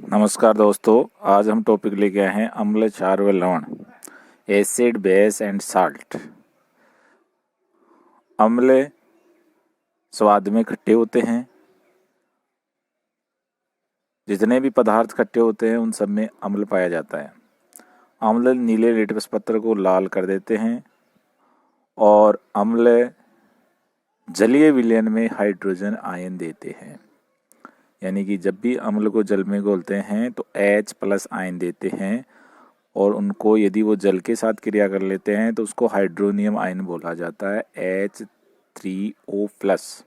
नमस्कार दोस्तों, आज हम टॉपिक लेके आए हैं अम्ल, क्षार व लवण, एसिड, बेस एंड साल्ट। अम्ल स्वाद में खट्टे होते हैं। जितने भी पदार्थ खट्टे होते हैं उन सब में अम्ल पाया जाता है। अम्ल नीले लिटमस पत्र को लाल कर देते हैं और अम्ल जलीय विलयन में हाइड्रोजन आयन देते हैं। यानी कि जब भी अम्ल को जल में घोलते हैं तो H+ आयन देते हैं और उनको यदि वो जल के साथ क्रिया कर लेते हैं तो उसको हाइड्रोनियम आयन बोला जाता है, H3O+।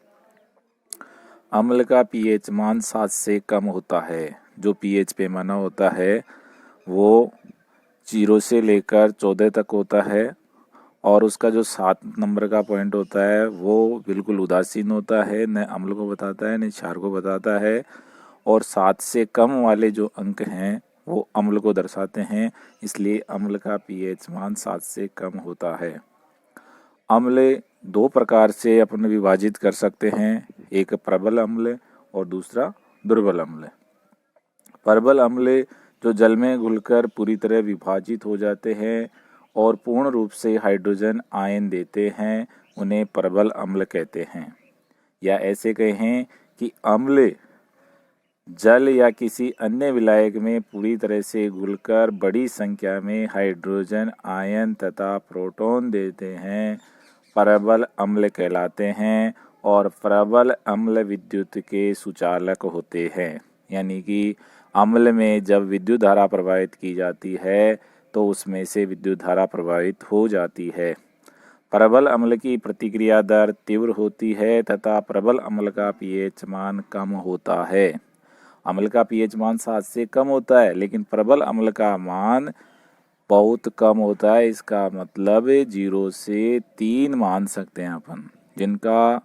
अम्ल का pH मान 7 से कम होता है। जो pH पैमाना होता है वो 0 से लेकर 14 तक होता है और उसका जो 7 नंबर का पॉइंट होता है वो बिल्कुल उदासीन होता है, न अम्ल को बताता है न क्षार को बताता है। और 7 से कम वाले जो अंक हैं वो अम्ल को दर्शाते हैं, इसलिए अम्ल का pH मान 7 से कम होता है। अम्ल 2 प्रकार से अपन विभाजित कर सकते हैं, एक प्रबल अम्ल और दूसरा दुर्बल अम्ल। प्रबल अम्ल जो जल में घुलकर पूरी तरह विभाजित हो जाते हैं और पूर्ण रूप से हाइड्रोजन आयन देते हैं, उन्हें प्रबल अम्ल कहते हैं। या ऐसे कहें कि अम्ल जल या किसी अन्य विलायक में पूरी तरह से घुलकर बड़ी संख्या में हाइड्रोजन आयन तथा प्रोटॉन देते हैं, प्रबल अम्ल कहलाते हैं। और प्रबल अम्ल विद्युत के सुचालक होते हैं। यानी कि अम्ल में जब विद्युत धारा प्रवाहित की जाती है तो उसमें से विद्युत धारा प्रवाहित हो जाती है। प्रबल अम्ल की प्रतिक्रिया दर तीव्र होती है तथा प्रबल अम्ल का pH मान कम होता है। अम्ल का pH मान 7 से कम होता है लेकिन प्रबल अम्ल का मान बहुत कम होता है। इसका मतलब 0 से 3 मान सकते हैं अपन। जिनका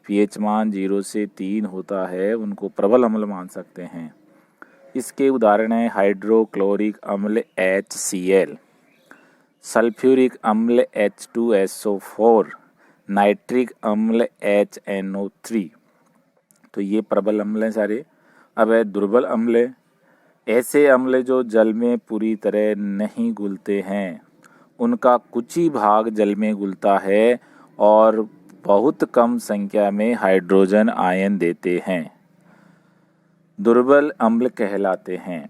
pH मान 0 से 3 होता है उनको प्रबल अम्ल मान सकते हैं। इसके उदाहरण हैं हाइड्रोक्लोरिक अम्ल HCl, सल्फ्यूरिक अम्ल H2SO4, नाइट्रिक अम्ल HNO3। तो ये प्रबल अम्ल हैं सारे। अब है दुर्बल अम्ल। ऐसे अम्ल जो जल में पूरी तरह नहीं घुलते हैं, उनका कुछ ही भाग जल में घुलता है और बहुत कम संख्या में हाइड्रोजन आयन देते हैं, दुर्बल अम्ल कहलाते हैं।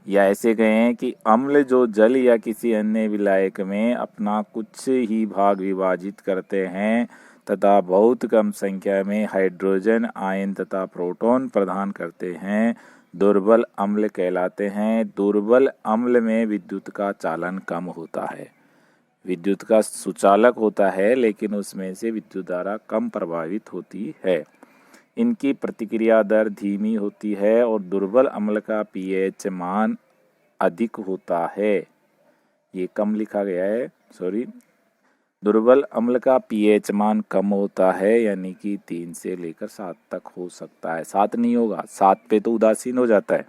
या ऐसे कहें कि अम्ल जो जल या किसी अन्य विलायक में अपना कुछ ही भाग विभाजित करते हैं तथा बहुत कम संख्या में हाइड्रोजन आयन तथा प्रोटॉन प्रदान करते हैं, दुर्बल अम्ल कहलाते हैं। दुर्बल अम्ल में विद्युत का चालन कम होता है। विद्युत का सुचालक होता है लेकिन उसमें से विद्युत धारा कम प्रभावित होती है। इनकी प्रतिक्रिया दर धीमी होती है और दुर्बल अम्ल का pH मान अधिक होता है। ये कम लिखा गया है, सॉरी। दुर्बल अम्ल का pH मान कम होता है, यानी कि 3 से लेकर 7 तक हो सकता है। 7 नहीं होगा, 7 पे तो उदासीन हो जाता है।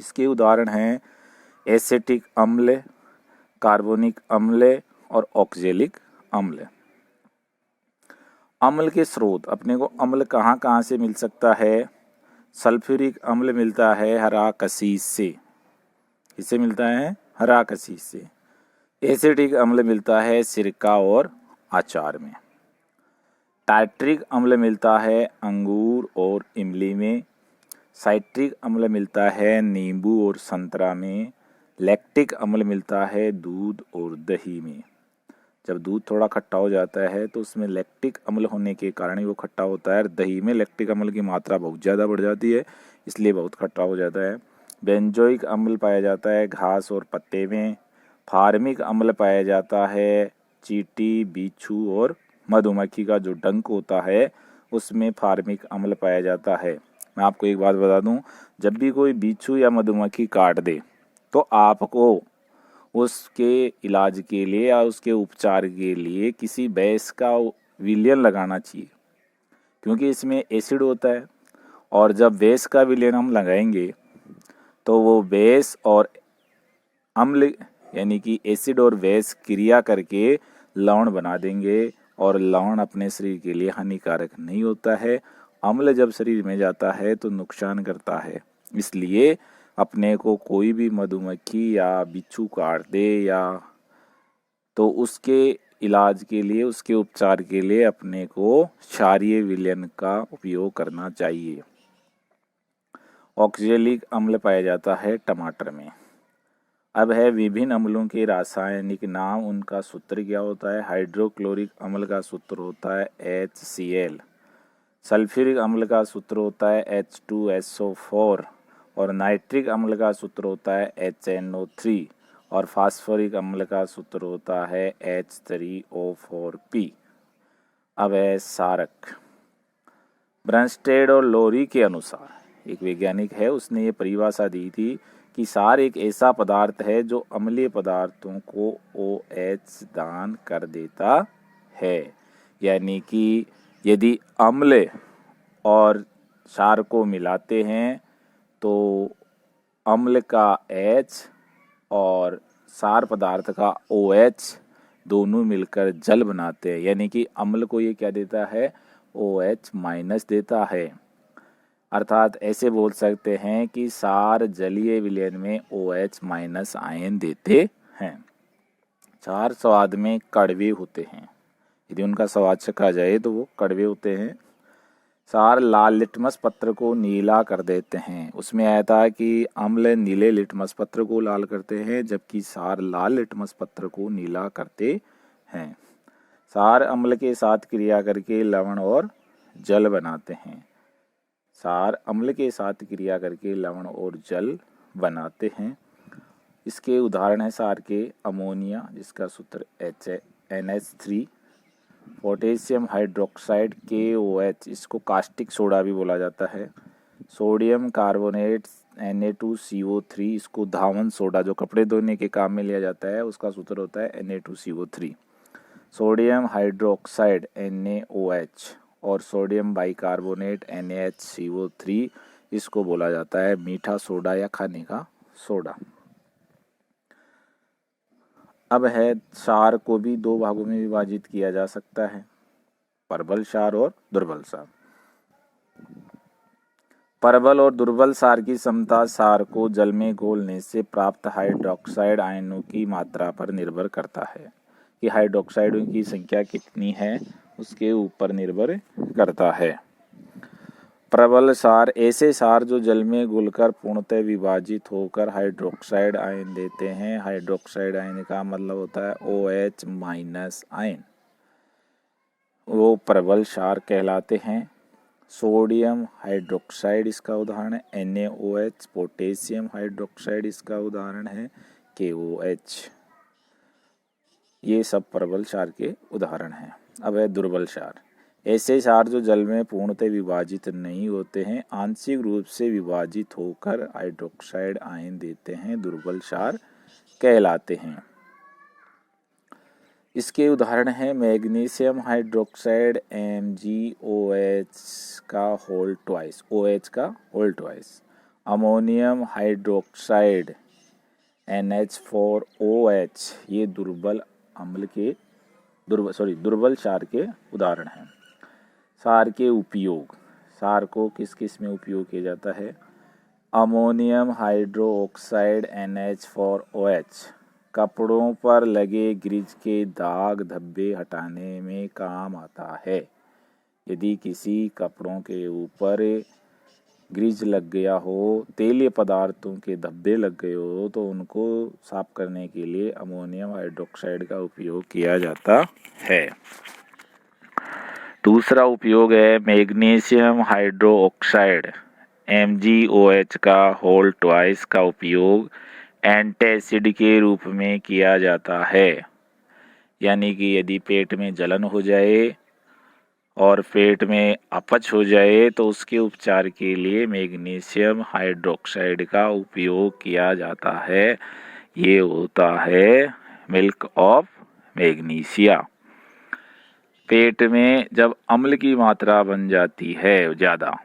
इसके उदाहरण हैं एसिटिक अम्ल, कार्बोनिक अम्ल और ऑक्जेलिक अम्ल। अम्ल के स्रोत, अपने को अम्ल कहाँ कहाँ से मिल सकता है? सल्फ्यूरिक अम्ल मिलता है हरा कसीस से। इससे मिलता है हरा कसीस से। एसिटिक अम्ल मिलता है सिरका और अचार में। टार्ट्रिक अम्ल मिलता है अंगूर और इमली में। साइट्रिक अम्ल मिलता है नींबू और संतरा में। लैक्टिक अम्ल मिलता है दूध और दही में। जब दूध थोड़ा खट्टा हो जाता है तो उसमें लैक्टिक अम्ल होने के कारण ही वो खट्टा होता है। दही में लैक्टिक अम्ल की मात्रा बहुत ज़्यादा बढ़ जाती है, इसलिए बहुत खट्टा हो जाता है। बेंजोइक अम्ल पाया जाता है घास और पत्ते में। फार्मिक अम्ल पाया जाता है चींटी, बिच्छू और मधुमक्खी का जो डंक होता है उसमें फार्मिक अम्ल पाया जाता है। मैं आपको एक बात बता दूं, जब भी कोई बिच्छू या मधुमक्खी काट दे तो आपको उसके इलाज के लिए या उसके उपचार के लिए किसी बेस का विलयन लगाना चाहिए, क्योंकि इसमें एसिड होता है और जब बेस का विलयन हम लगाएंगे तो वो बेस और अम्ल यानी कि एसिड और बेस क्रिया करके लवण बना देंगे और लवण अपने शरीर के लिए हानिकारक नहीं होता है। अम्ल जब शरीर में जाता है तो नुकसान करता है, इसलिए अपने को कोई भी मधुमक्खी या बिच्छू काट दे या तो उसके इलाज के लिए, उसके उपचार के लिए अपने को क्षारीय विलयन का उपयोग करना चाहिए। ऑक्जेलिक अम्ल पाया जाता है टमाटर में। अब है विभिन्न अम्लों के रासायनिक नाम, उनका सूत्र क्या होता है। हाइड्रोक्लोरिक अम्ल का सूत्र होता है HCl। सल्फ्यूरिक अम्ल का सूत्र होता है H2SO4 और नाइट्रिक अम्ल का सूत्र होता है HNO3 और फास्फोरिक अम्ल का सूत्र होता है H3O4P। अब है सारक। ब्रनस्टेड और लोरी के अनुसार, एक वैज्ञानिक है, उसने ये परिभाषा दी थी कि सार एक ऐसा पदार्थ है जो अम्लीय पदार्थों को OH दान कर देता है। यानी कि यदि अम्ल और क्षार को मिलाते हैं तो अम्ल का H और क्षार पदार्थ का OH दोनों मिलकर जल बनाते हैं। यानी कि अम्ल को ये क्या देता है, OH- देता है। अर्थात ऐसे बोल सकते हैं कि क्षार जलीय विलयन में OH- आयन देते हैं। क्षार स्वाद में कड़वे होते हैं, यदि उनका स्वाद चखा जाए तो वो कड़वे होते हैं। क्षार लाल लिटमस पत्र को नीला कर देते हैं। उसमें आया था कि अम्ल नीले लिटमस पत्र को लाल करते हैं, जबकि क्षार लाल लिटमस पत्र को नीला करते हैं। क्षार अम्ल के साथ क्रिया करके लवण और जल बनाते हैं। क्षार अम्ल के साथ क्रिया करके लवण और जल बनाते हैं। इसके उदाहरण है क्षार के अमोनिया, जिसका सूत्र NH3, पोटेशियम हाइड्रोक्साइड KOH, इसको कास्टिक सोडा भी बोला जाता है। सोडियम कार्बोनेट Na2CO3, इसको धावन सोडा जो कपड़े धोने के काम में लिया जाता है उसका सूत्र होता है Na2CO3। सोडियम हाइड्रोक्साइड NaOH और सोडियम बाइकार्बोनेट NaHCO3, इसको बोला जाता है मीठा सोडा या खाने का सोडा। अब है क्षार को भी दो भागों में विभाजित किया जा सकता है, प्रबल क्षार और दुर्बल क्षार। प्रबल और दुर्बल क्षार की क्षमता क्षार को जल में घोलने से प्राप्त हाइड्रोक्साइड आयनों की मात्रा पर निर्भर करता है, कि हाइड्रोक्साइडों की संख्या कितनी है उसके ऊपर निर्भर करता है। प्रबल क्षार ऐसे क्षार जो जल में घुलकर पूर्णतः विभाजित होकर हाइड्रोक्साइड आयन देते हैं। हाइड्रोक्साइड आयन का मतलब होता है OH- आयन, वो प्रबल क्षार कहलाते हैं। सोडियम हाइड्रोक्साइड इसका उदाहरण है NaOH। पोटेशियम हाइड्रोक्साइड इसका उदाहरण है KOH। ये सब प्रबल क्षार के उदाहरण हैं। अब है दुर्बल क्षार। ऐसे क्षार जो जल में पूर्णतः विभाजित नहीं होते हैं, आंशिक रूप से विभाजित होकर हाइड्रोक्साइड आयन देते हैं, दुर्बल क्षार कहलाते हैं। इसके उदाहरण हैं मैग्नीशियम हाइड्रोक्साइड MgOH का होल ट्वाइस, OH का whole twice. Ammonium hydroxide NH4OH, ये दुर्बल क्षार के उदाहरण हैं। क्षार के उपयोग, क्षार को किस किस में उपयोग किया जाता है। अमोनियम हाइड्रोक्साइड NH4OH कपड़ों पर लगे ग्रीज के दाग धब्बे हटाने में काम आता है। यदि किसी कपड़ों के ऊपर ग्रीज लग गया हो, तेलीय पदार्थों के धब्बे लग गए हो, तो उनको साफ करने के लिए अमोनियम हाइड्रोक्साइड का उपयोग किया जाता है। दूसरा उपयोग है मैग्नीशियम हाइड्रोक्साइड MgOH का होल ट्वाइस का उपयोग एंटासिड के रूप में किया जाता है। यानी कि यदि पेट में जलन हो जाए और पेट में अपच हो जाए तो उसके उपचार के लिए मैग्नीशियम हाइड्रोक्साइड का उपयोग किया जाता है। ये होता है मिल्क ऑफ मैग्नीशिया। पेट में जब अम्ल की मात्रा बन जाती है ज़्यादा,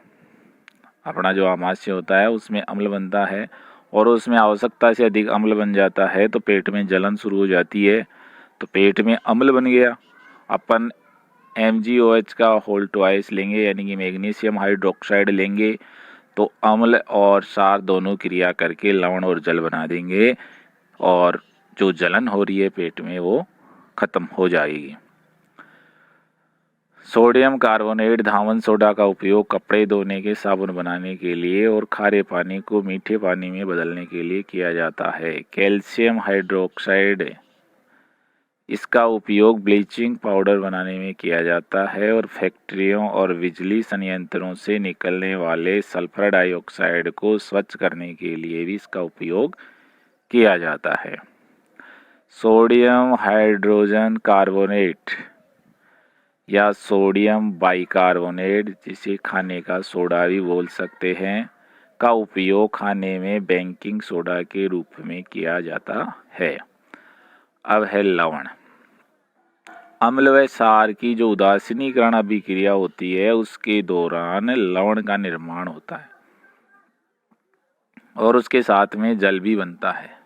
अपना जो आमाशय होता है उसमें अम्ल बनता है और उसमें आवश्यकता से अधिक अम्ल बन जाता है तो पेट में जलन शुरू हो जाती है। तो पेट में अम्ल बन गया, अपन MgOH का होल ट्वाइस लेंगे यानी कि मैग्नीशियम हाइड्रोक्साइड लेंगे, तो अम्ल और क्षार दोनों क्रिया करके लवण और जल बना देंगे और जो जलन हो रही है पेट में वो खत्म हो जाएगी। सोडियम कार्बोनेट धावन सोडा का उपयोग कपड़े धोने के साबुन बनाने के लिए और खारे पानी को मीठे पानी में बदलने के लिए किया जाता है। कैल्शियम हाइड्रोक्साइड, इसका उपयोग ब्लीचिंग पाउडर बनाने में किया जाता है और फैक्ट्रियों और बिजली संयंत्रों से निकलने वाले सल्फर डाइऑक्साइड को स्वच्छ करने के लिए भी इसका उपयोग किया जाता है। सोडियम हाइड्रोजन कार्बोनेट या सोडियम बाइकार्बोनेट, जिसे खाने का सोडा भी बोल सकते हैं, का उपयोग खाने में बेकिंग सोडा के रूप में किया जाता है। अब है लवण। अम्ल व क्षार की जो उदासीनीकरण अभिक्रिया होती है उसके दौरान लवण का निर्माण होता है और उसके साथ में जल भी बनता है,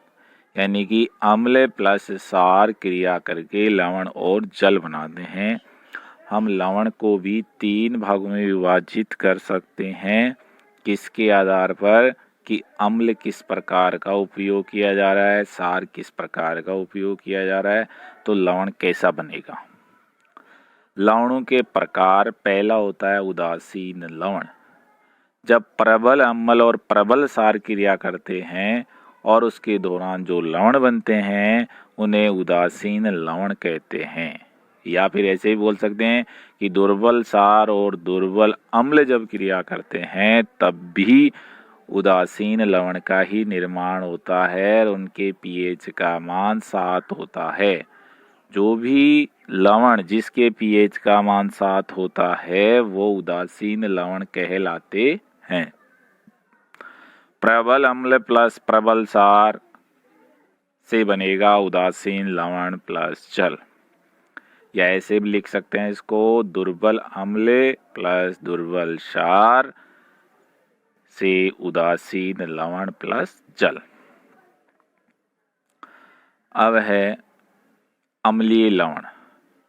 यानी कि अम्ल प्लस क्षार क्रिया करके लवण और जल बनाते हैं। हम लवण को भी 3 भागों में विभाजित कर सकते हैं, किसके आधार पर कि अम्ल किस प्रकार का उपयोग किया जा रहा है, क्षार किस प्रकार का उपयोग किया जा रहा है, तो लवण कैसा बनेगा। लवणों के प्रकार, पहला होता है उदासीन लवण। जब प्रबल अम्ल और प्रबल क्षार क्रिया करते हैं और उसके दौरान जो लवण बनते हैं उन्हें उदासीन लवण कहते हैं। या फिर ऐसे ही बोल सकते हैं कि दुर्बल क्षार और दुर्बल अम्ल जब क्रिया करते हैं तब भी उदासीन लवण का ही निर्माण होता है और उनके पीएच का मान 7 होता है। जो भी लवण जिसके पीएच का मान 7 होता है वो उदासीन लवण कहलाते हैं। प्रबल अम्ल प्लस प्रबल क्षार से बनेगा उदासीन लवण प्लस जल, या ऐसे भी लिख सकते हैं इसको, दुर्बल अम्ल प्लस दुर्बल क्षार से उदासीन लवण प्लस जल। अब है अम्लीय लवण।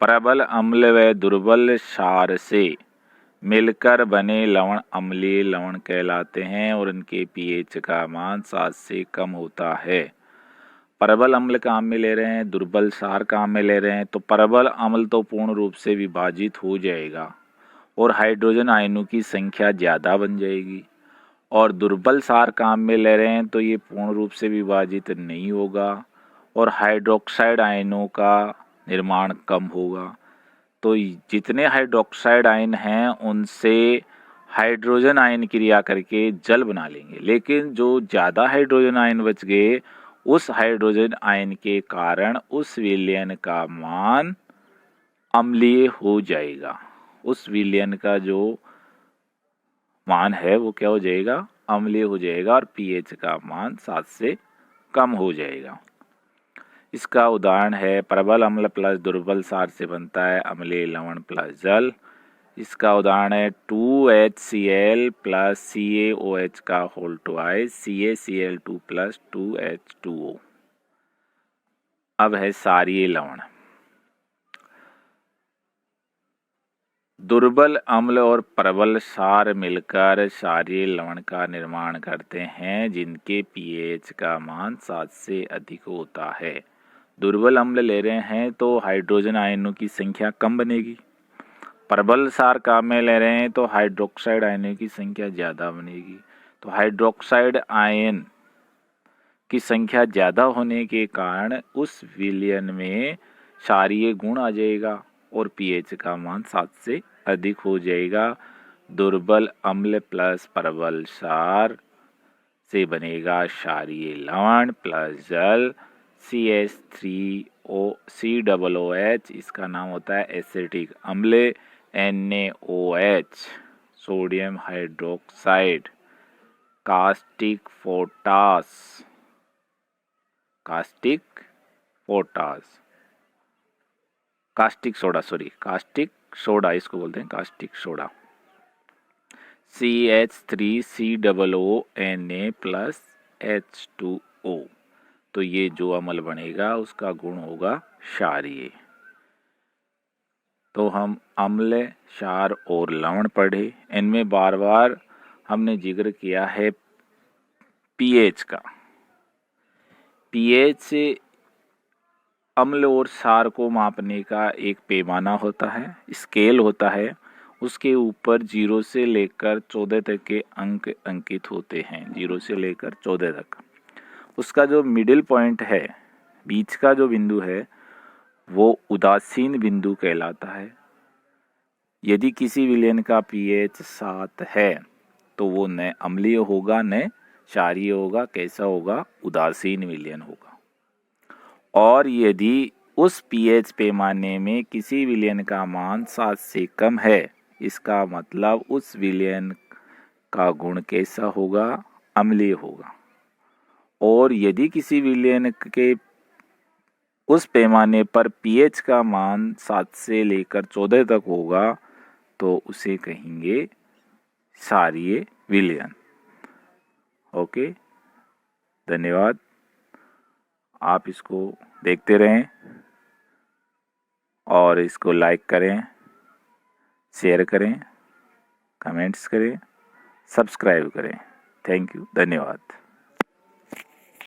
प्रबल अम्ल व दुर्बल क्षार से मिलकर बने लवण अम्लीय लवण कहलाते हैं और इनके पीएच का मान 7 से कम होता है। प्रबल अम्ल काम में ले रहे हैं, दुर्बल क्षार काम में ले रहे हैं, तो प्रबल अम्ल तो पूर्ण रूप से विभाजित हो जाएगा और हाइड्रोजन आयनों की संख्या ज़्यादा बन जाएगी। और दुर्बल क्षार काम में ले रहे हैं तो ये पूर्ण रूप से विभाजित नहीं होगा और हाइड्रोक्साइड आयनों का निर्माण कम होगा। तो जितने हाइड्रोक्साइड आयन हैं उनसे हाइड्रोजन आयन क्रिया करके जल बना लेंगे, लेकिन जो ज़्यादा हाइड्रोजन आयन बच गए उस हाइड्रोजन आयन के कारण उस विलयन का मान अम्लीय हो जाएगा। उस विलयन का जो मान है वो क्या हो जाएगा, अम्लीय हो जाएगा और पीएच का मान 7 से कम हो जाएगा। इसका उदाहरण है प्रबल अम्ल प्लस दुर्बल क्षार से बनता है अम्लीय लवण प्लस जल। इसका उदाहरण है 2HCl प्लस CaOH का whole twice CaCl2 plus 2H2O। अब है क्षारीय लवण। दुर्बल अम्ल और प्रबल क्षार मिलकर क्षारीय लवण का निर्माण करते हैं जिनके पीएच का मान 7 से अधिक होता है। दुर्बल अम्ल ले रहे हैं तो हाइड्रोजन आयनों की संख्या कम बनेगी। प्रबल क्षार काम में ले रहे हैं तो हाइड्रोक्साइड आयनों की संख्या ज़्यादा बनेगी। तो हाइड्रोक्साइड आयन की संख्या ज़्यादा होने के कारण उस विलयन में क्षारीय गुण आ जाएगा और पीएच का मान 7 से अधिक हो जाएगा। दुर्बल अम्ल प्लस प्रबल क्षार से बनेगा क्षारीय लवण प्लस जल CH3COOH, इसका नाम होता है एसिटिक अम्ल। NaOH sodium hydroxide, caustic soda इसको बोलते हैं, caustic soda. CH3COONA plus H2O। तो ये जो अम्ल बनेगा उसका गुण होगा क्षारीय। तो हम अम्ल, क्षार और लवण पढ़े, इनमें बार बार हमने जिक्र किया है पीएच का। पीएच अम्ल और क्षार को मापने का एक पैमाना होता है, स्केल होता है। उसके ऊपर 0 से लेकर 14 तक के अंक अंकित होते हैं, 0 से लेकर 14 तक। उसका जो मिडिल पॉइंट है, बीच का जो बिंदु है, वो उदासीन बिंदु कहलाता है। यदि किसी विलयन का पीएच 7 है तो वो न अम्लीय होगा न क्षारीय होगा। कैसा होगा? उदासीन विलयन होगा। और यदि उस पीएच पैमाने में किसी विलयन का मान 7 से कम है, इसका मतलब उस विलयन का गुण कैसा होगा? अम्लीय होगा। और यदि किसी विलयन के उस पैमाने पर पीएच का मान 7 से लेकर 14 तक होगा तो उसे कहेंगे क्षारीय विलयन। ओके, धन्यवाद। आप इसको देखते रहें और इसको लाइक करें, शेयर करें, कमेंट्स करें, सब्सक्राइब करें। थैंक यू, धन्यवाद।